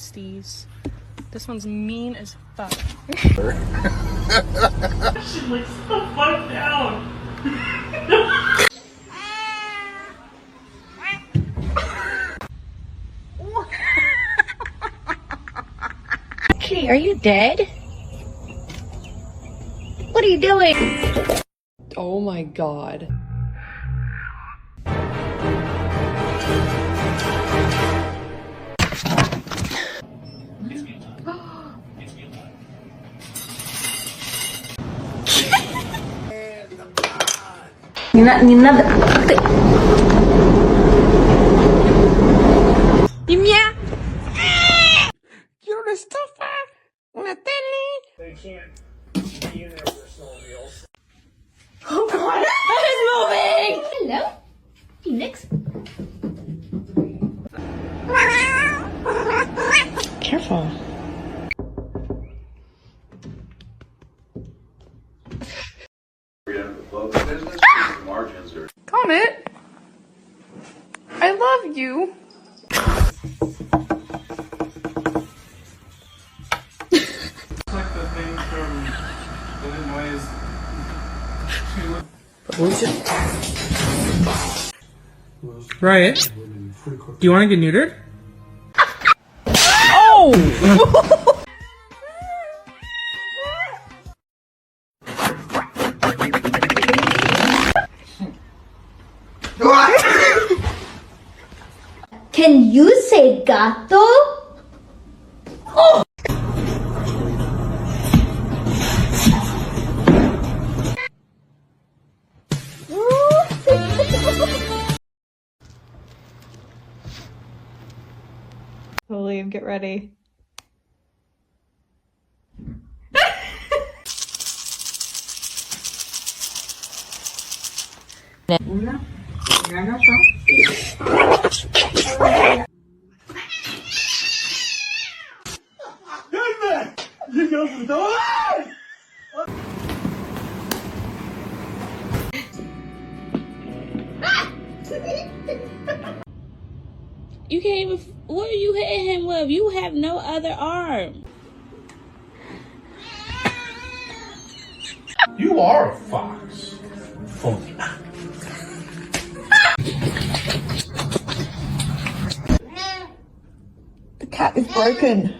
besties. This one's mean as fuck. She like, sit the fuck down. Kitty, are you dead? What are you doing? Oh my god. Quiero una estufa, una tele. They can't be in there with their snowmobiles. Oh god, that is moving! Hello? Phoenix? Careful. Comet, I love you. It's like the thing from Illinois. Riot, do you want to get neutered? Oh! Can you say gato? Oh! William, get ready. You go for the door! You can't even. What are you hitting him with? You have no other arm. You are a fox. Funny. The cat is broken.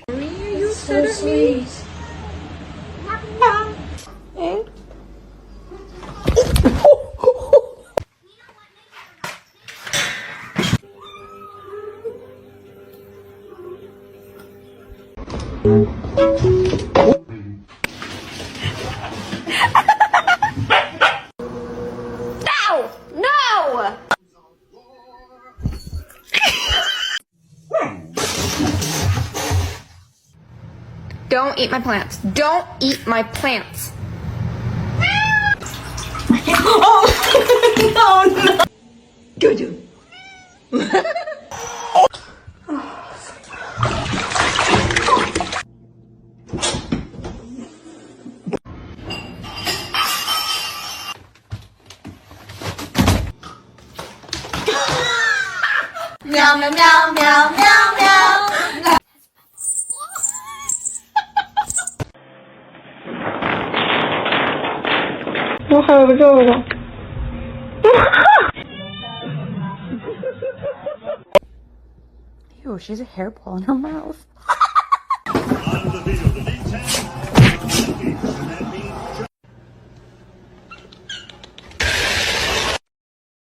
You're so sweet. No! No! Don't eat my plants. Don't eat my plants. Oh no! Jojo. Meow meow meow meow meow meow. Ew, she has a hairball in her mouth.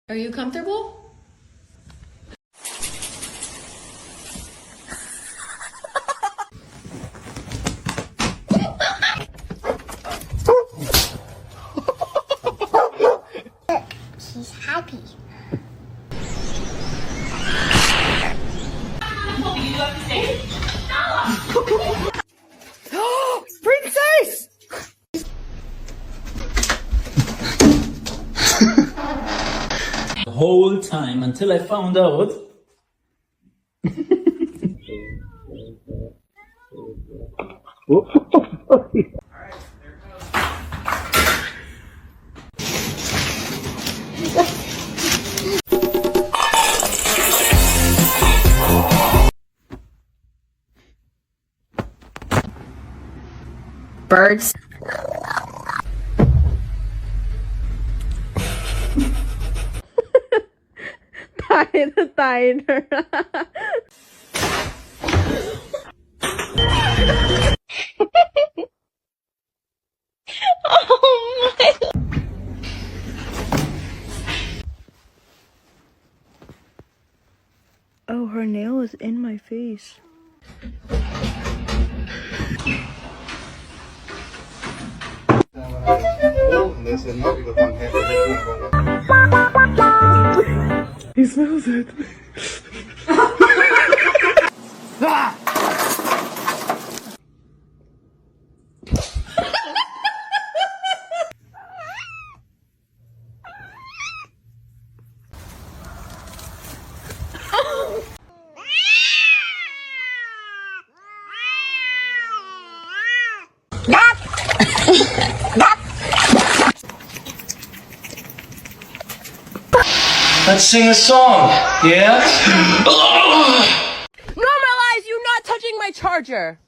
Are you comfortable? She's happy. Princess! The whole time until I found out. words. Oh my. Oh, her nail is in my face. He smells it. Let's sing a song, yeah? Normalize you not touching my charger.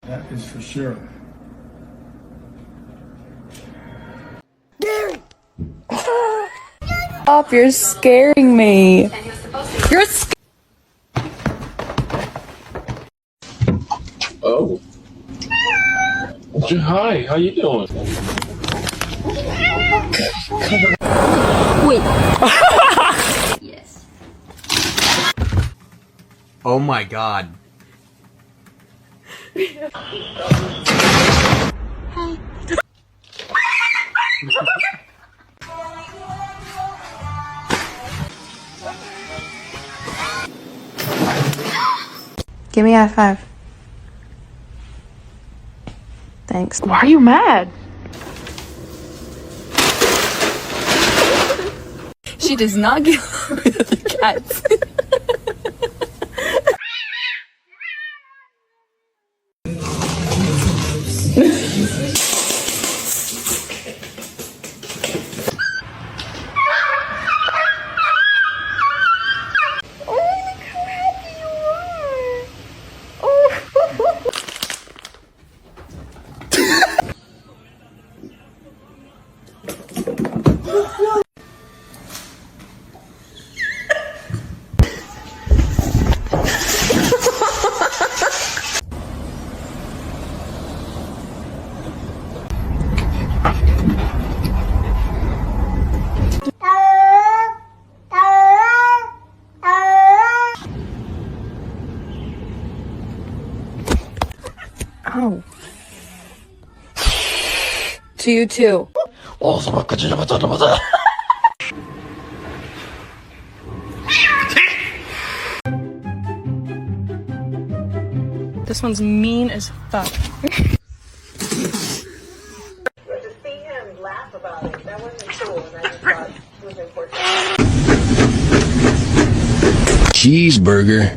That is for sure. Stop, you're scaring me. You're scaring. Oh. Hi, how you doing? Wait. Yes. Oh my god. Give me a high five. Thanks. Why are you mad? She does not get along with other cats. Ow. To you too. This one's mean as fuck. To see him laugh about it, that wasn't cool, and I just thought it was important. Cheeseburger.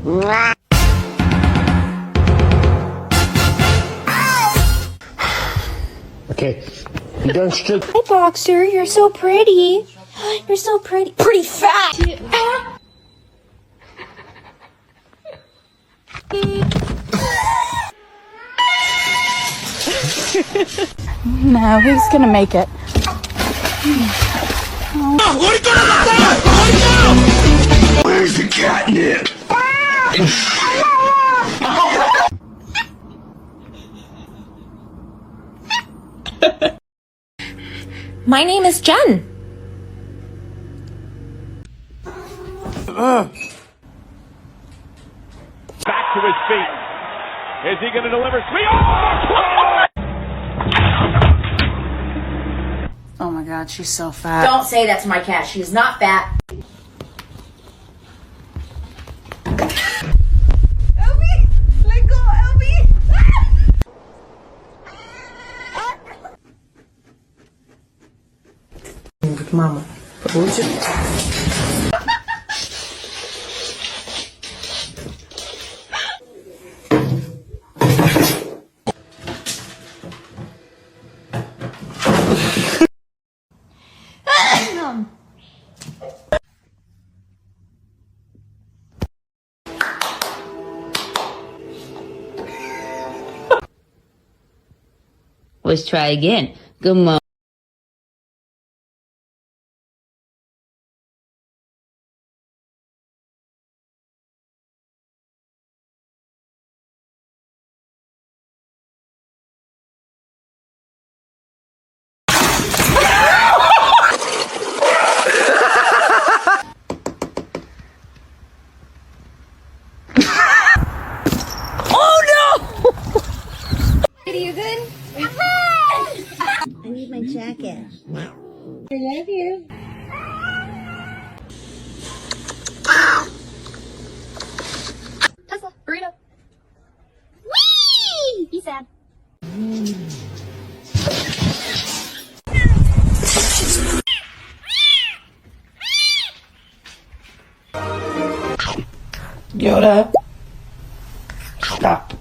Okay. You done shit? Hi, Boxer. You're so pretty. You're so pretty. Pretty fat. No, he's gonna make it. Where's the catnip? My name is Jen. Back to his feet. Is he going to deliver? Oh my god, she's so fat. Don't say that to my cat. She's not fat. Elby! Let go, Elby! Mama, получи. Mom. Let's try again. Good morning. Are you good? I need my jacket. I love you. Tesla, burrito. Whee! Be sad. Yoda. Stop.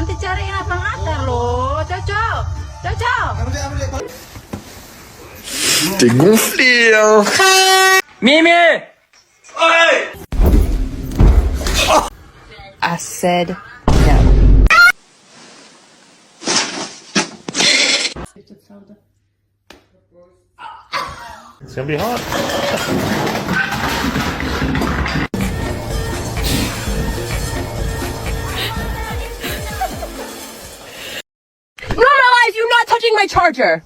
Nanti cariin apa ngata lo, Jojo. Jojo. T'es gonflé, hein. Mimi. I said no. It's gonna be hot. Normalize you not touching my charger.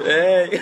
Hey.